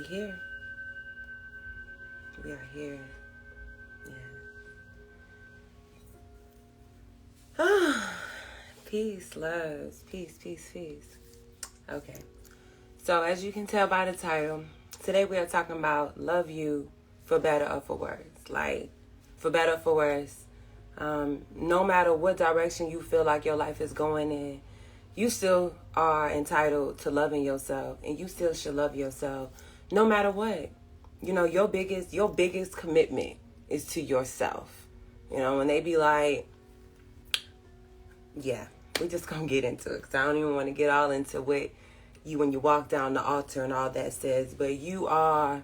we here. We are here. Yeah. Peace, loves. Peace, peace, peace. Okay. So as you can tell by the title, today we are talking about love you for better or for worse. Like, for better or for worse. No matter what direction you feel like your life is going in, you still are entitled to loving yourself, and you still should love yourself no matter what. You know, your biggest commitment is to yourself. You know, when they be like, yeah, we just gonna get into it, because I don't even want to get all into what you, when you walk down the altar and all that says, but you are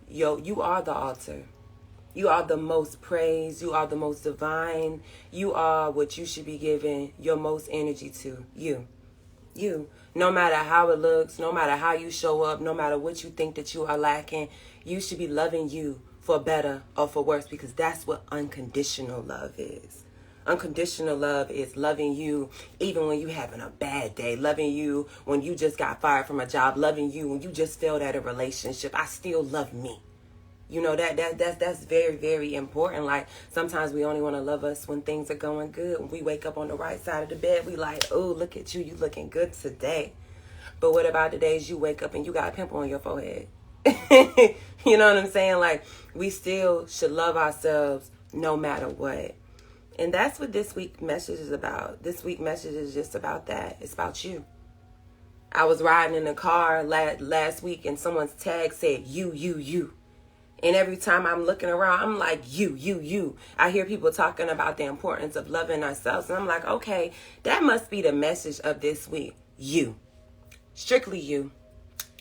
the altar. You are the most praised. You are the most divine. You are what you should be giving your most energy to. You. No matter how it looks, no matter how you show up, no matter what you think that you are lacking, you should be loving you for better or for worse, because that's what unconditional love is. Unconditional love is loving you even when you're having a bad day, loving you when you just got fired from a job, loving you when you just failed at a relationship. I still love me. You know, that's very, very important. Like, sometimes we only want to love us when things are going good. When we wake up on the right side of the bed, we like, oh, look at you. You looking good today. But what about the days you wake up and you got a pimple on your forehead? You know what I'm saying? Like, we still should love ourselves no matter what. And that's what this week's message is about. This week's message is just about that. It's about you. I was riding in the car last week and someone's tag said, you. And every time I'm looking around, I'm like, you. I hear people talking about the importance of loving ourselves. And I'm like, okay, that must be the message of this week. You. Strictly you.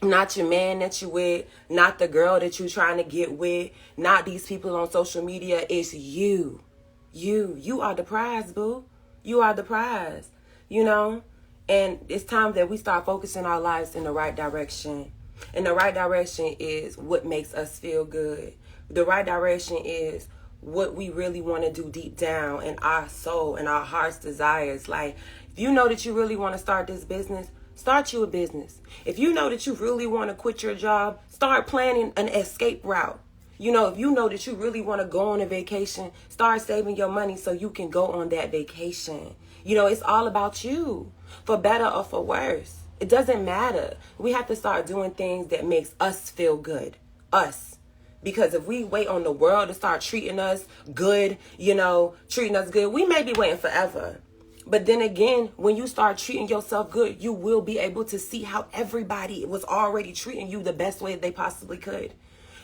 Not your man that you with. Not the girl that you're trying to get with. Not these people on social media. It's you. You are the prize, boo. You are the prize. You know? And it's time that we start focusing our lives in the right direction. And the right direction is what makes us feel good. The right direction is what we really want to do deep down in our soul and our heart's desires. Like, if you know that you really want to start this business, start you a business. If you know that you really want to quit your job, start planning an escape route. You know, if you know that you really want to go on a vacation, start saving your money so you can go on that vacation. You know, it's all about you, for better or for worse. It doesn't matter. We have to start doing things that makes us feel good. Us. Because if we wait on the world to start treating us good, we may be waiting forever. But then again, when you start treating yourself good, you will be able to see how everybody was already treating you the best way they possibly could.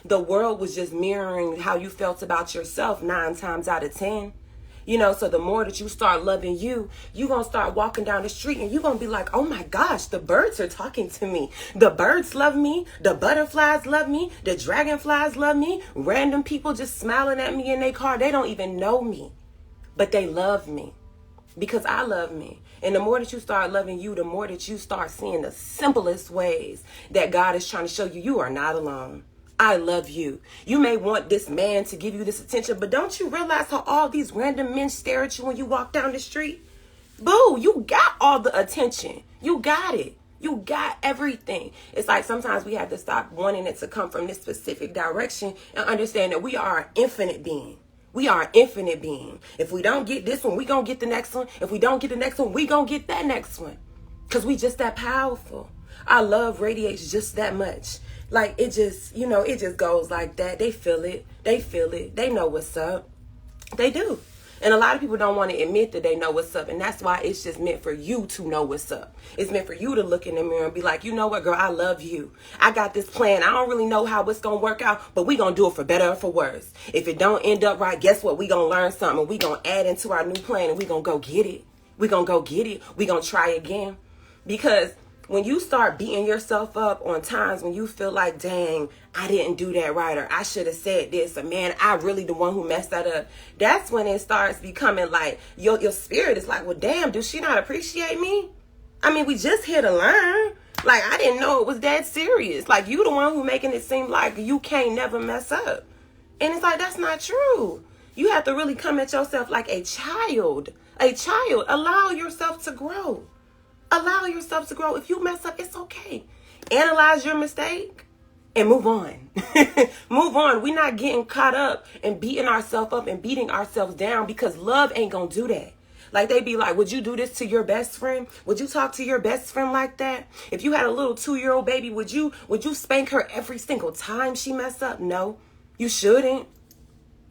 The world was just mirroring how you felt about yourself 9 times out of 10. You know, so the more that you start loving you, you're going to start walking down the street and you're going to be like, oh my gosh, the birds are talking to me. The birds love me. The butterflies love me. The dragonflies love me. Random people just smiling at me in their car. They don't even know me, but they love me because I love me. And the more that you start loving you, the more that you start seeing the simplest ways that God is trying to show you, you are not alone. I love you. You may want this man to give you this attention, but don't you realize how all these random men stare at you when you walk down the street? Boo, you got all the attention. You got it. You got everything. It's like sometimes we have to stop wanting it to come from this specific direction and understand that we are an infinite being. We are an infinite being. If we don't get this one, we gonna get the next one. If we don't get the next one, we gonna get that next one. Because we just that powerful. Our love radiates just that much. Like, it just goes like that. They feel it. They know what's up. They do. And a lot of people don't want to admit that they know what's up. And that's why it's just meant for you to know what's up. It's meant for you to look in the mirror and be like, you know what, girl, I love you. I got this plan. I don't really know how it's going to work out, but we going to do it for better or for worse. If it don't end up right, guess what? We going to learn something. And we going to add into our new plan and we going to go get it. We going to go get it. We going to try again. Because when you start beating yourself up on times when you feel like, dang, I didn't do that right, or I should have said this, or man, I really the one who messed that up, that's when it starts becoming like, your spirit is like, well, damn, does she not appreciate me? I mean, we just here to learn. Like, I didn't know it was that serious. Like, you the one who making it seem like you can't never mess up. And it's like, that's not true. You have to really come at yourself like a child. A child. Allow yourself to grow. Allow yourself to grow. If you mess up, it's okay. Analyze your mistake and move on. Move on. We're not getting caught up and beating ourselves up and beating ourselves down, because love ain't gonna do that. Like, they be like, would you do this to your best friend? Would you talk to your best friend like that? If you had a little 2-year-old baby, would you spank her every single time she messed up? No, you shouldn't.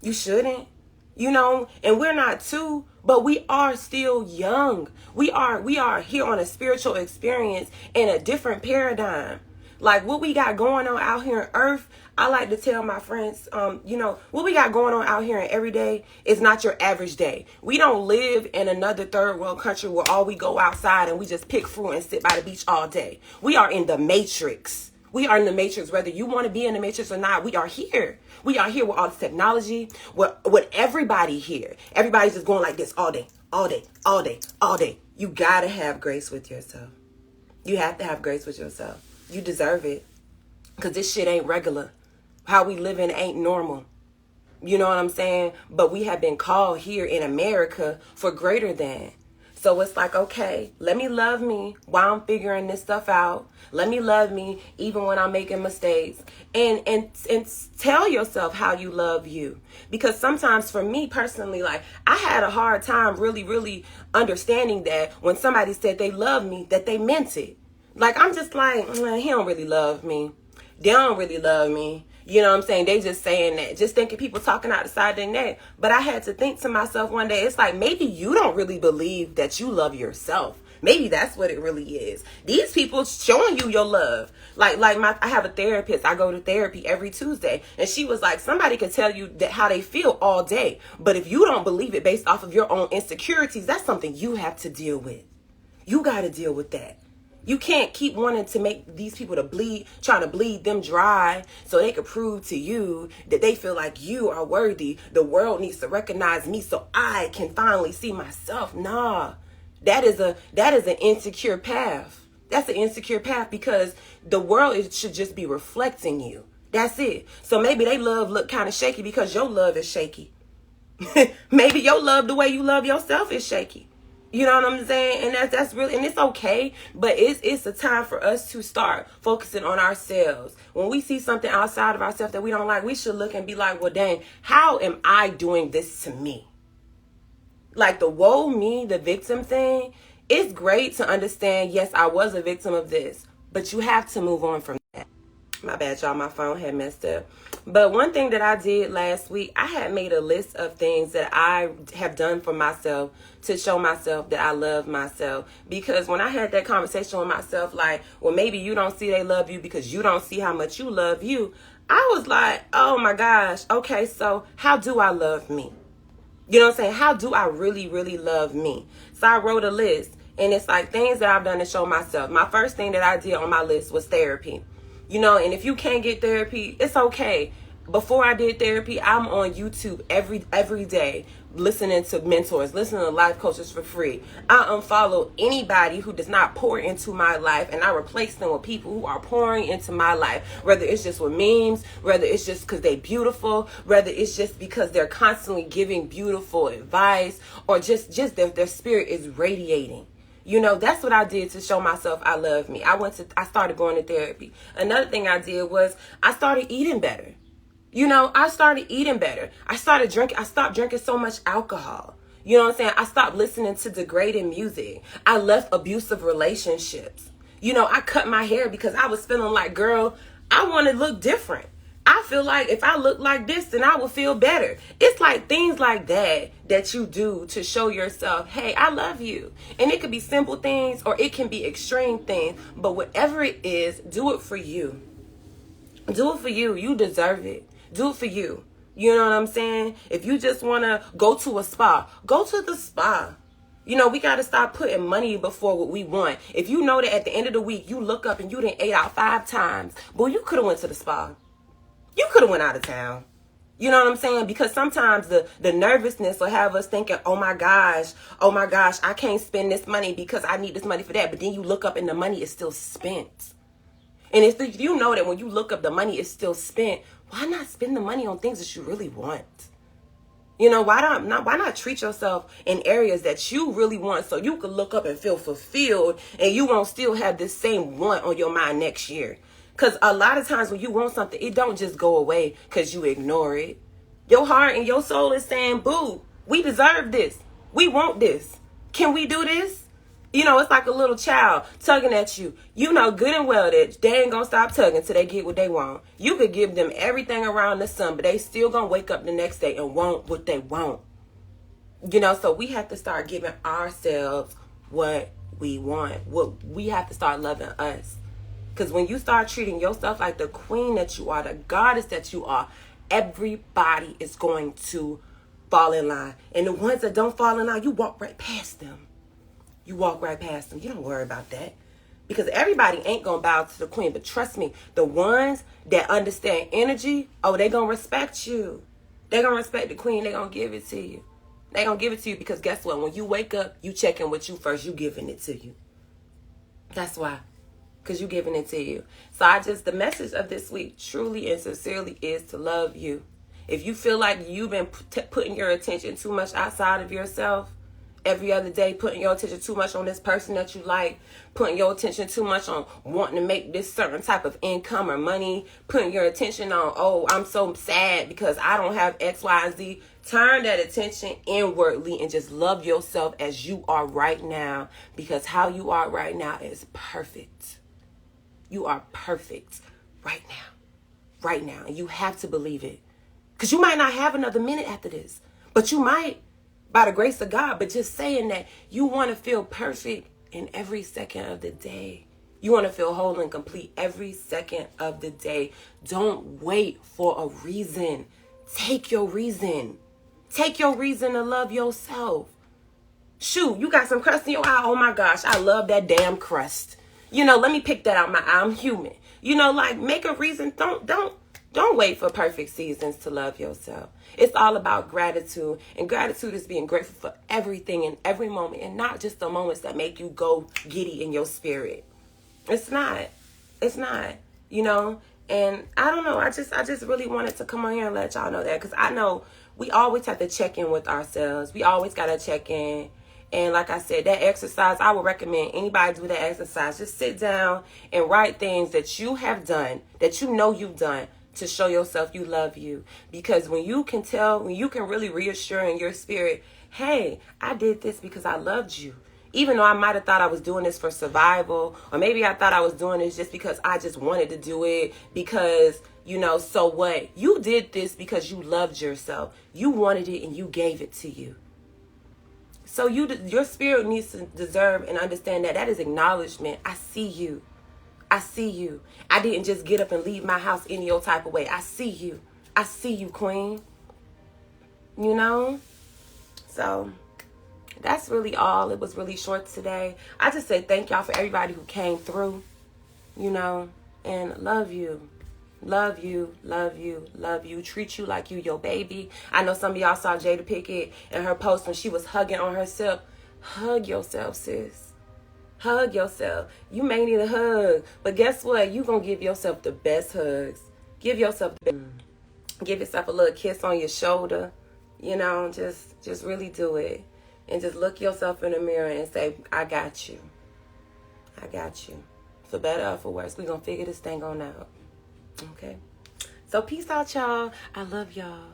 You shouldn't. You know, and we're not too, but we are still young. We are here on a spiritual experience in a different paradigm. Like, what we got going on out here on earth, I like to tell my friends, what we got going on out here in every day is not your average day. We don't live in another third world country where all we go outside and we just pick fruit and sit by the beach all day. We are in the matrix. We are in the matrix. Whether you want to be in the matrix or not, we are here. We are here with all the technology, with everybody here. Everybody's just going like this all day, all day, all day, all day. You got to have grace with yourself. You have to have grace with yourself. You deserve it, because this shit ain't regular. How we living ain't normal. You know what I'm saying? But we have been called here in America for greater than. So it's like, okay, let me love me while I'm figuring this stuff out. Let me love me even when I'm making mistakes. And tell yourself how you love you. Because sometimes for me personally, like, I had a hard time really, really understanding that when somebody said they love me, that they meant it. Like, I'm just like, he don't really love me. They don't really love me. You know what I'm saying? They just saying that, just thinking people talking out the side of their neck. But I had to think to myself one day, it's like, maybe you don't really believe that you love yourself. Maybe that's what it really is. These people showing you your love. I have a therapist. I go to therapy every Tuesday. And she was like, somebody can tell you that how they feel all day. But if you don't believe it based off of your own insecurities, that's something you have to deal with. You got to deal with that. You can't keep wanting to make these people to bleed, trying to bleed them dry so they could prove to you that they feel like you are worthy. The world needs to recognize me so I can finally see myself. Nah, that is an insecure path. That's an insecure path, because the world should just be reflecting you. That's it. So maybe they love look kind of shaky because your love is shaky. Maybe your love, the way you love yourself, is shaky. You know what I'm saying? And that's really, and it's okay, but it's a time for us to start focusing on ourselves. When we see something outside of ourselves that we don't like, we should look and be like, well, dang, how am I doing this to me? Like, the woe me, the victim thing, it's great to understand, yes, I was a victim of this, but you have to move on from that. My bad, y'all, my phone had messed up. But one thing that I did last week, I had made a list of things that I have done for myself to show myself that I love myself. Because when I had that conversation with myself, like, well, maybe you don't see they love you because you don't see how much you love you, I was like, oh my gosh, okay, so how do I love me? You know what I'm saying? How do I really, really love me? So I wrote a list, and it's like things that I've done to show myself. My first thing that I did on my list was therapy. You know, and if you can't get therapy, it's okay. Before I did therapy, I'm on YouTube every day listening to mentors, listening to life coaches for free. I unfollow anybody who does not pour into my life, and I replace them with people who are pouring into my life, whether it's just with memes, whether it's just because they're beautiful, whether it's just because they're constantly giving beautiful advice, or just their spirit is radiating. You know, that's what I did to show myself I love me. I started going to therapy. Another thing I did was I started eating better. You know, I started eating better. I stopped drinking so much alcohol. You know what I'm saying? I stopped listening to degrading music. I left abusive relationships. You know, I cut my hair because I was feeling like, girl, I want to look different. I feel like if I look like this, then I will feel better. It's like things like that you do to show yourself, hey, I love you. And it could be simple things or it can be extreme things. But whatever it is, do it for you. Do it for you. You deserve it. Do it for you. You know what I'm saying? If you just want to go to a spa, go to the spa. You know, we got to stop putting money before what we want. If you know that at the end of the week, you look up and you done ate out 5 times, boy, you could have went to the spa. You could have went out of town. You know what I'm saying? Because sometimes the nervousness will have us thinking, oh my gosh, I can't spend this money because I need this money for that. But then you look up and the money is still spent. And if you know that when you look up the money is still spent, why not spend the money on things that you really want? You know, why not treat yourself in areas that you really want so you can look up and feel fulfilled and you won't still have this same want on your mind next year? Because a lot of times when you want something, it don't just go away because you ignore it. Your heart and your soul is saying, boo, we deserve this. We want this. Can we do this? You know, it's like a little child tugging at you. You know good and well that they ain't gonna stop tugging till they get what they want. You could give them everything around the sun, but they still gonna wake up the next day and want what they want. You know, so we have to start giving ourselves what we want. We have to start loving us. Because when you start treating yourself like the queen that you are, the goddess that you are, everybody is going to fall in line. And the ones that don't fall in line, you walk right past them. You walk right past them. You don't worry about that. Because everybody ain't going to bow to the queen. But trust me, the ones that understand energy, oh, they going to respect you. They going to respect the queen. They going to give it to you. They going to give it to you because guess what? When you wake up, you checking with you first. You giving it to you. That's why. Because you giving it to you. So the message of this week truly and sincerely is to love you. If you feel like you've been putting your attention too much outside of yourself, every other day, putting your attention too much on this person that you like, putting your attention too much on wanting to make this certain type of income or money, putting your attention on, oh, I'm so sad because I don't have X, Y, and Z. Turn that attention inwardly and just love yourself as you are right now, because how you are right now is perfect. You are perfect right now. Right now. And you have to believe it. Because you might not have another minute after this, but you might. By the grace of God, but just saying that you want to feel perfect in every second of the day. You want to feel whole and complete every second of the day. Don't wait for a reason. Take your reason. Take your reason to love yourself. Shoot, you got some crust in your eye. Oh my gosh, I love that damn crust. You know, let me pick that out my eye. I'm human. You know, like make a reason. Don't wait for perfect seasons to love yourself. It's all about gratitude. And gratitude is being grateful for everything in every moment. And not just the moments that make you go giddy in your spirit. It's not. It's not. You know? And I don't know. I just really wanted to come on here and let y'all know that. Because I know we always have to check in with ourselves. We always got to check in. And like I said, that exercise, I would recommend anybody do that exercise. Just sit down and write things that you have done, that you know you've done, to show yourself you love you. Because when you can really reassure in your spirit, hey, I did this because I loved you. Even though I might have thought I was doing this for survival, or maybe I thought I was doing this just because I just wanted to do it because, you know, so what? You did this because you loved yourself. You wanted it and you gave it to you. So your spirit needs to deserve and understand that is acknowledgement. I see you. I see you. I didn't just get up and leave my house any old type of way. I see you. I see you, queen. You know? So that's really all. It was really short today. I just say thank y'all for everybody who came through, you know, and love you. Love you, love you, love you. Treat you like you your baby. I know some of y'all saw Jada Pinkett in her post when she was hugging on herself. Hug yourself, sis. Hug yourself. You may need a hug, but guess what? You gonna give yourself the best hugs. Give yourself a little kiss on your shoulder. You know, just really do it. And just look yourself in the mirror and say, I got you. I got you. For better or for worse, we gonna figure this thing on out. Okay? So peace out, y'all. I love y'all.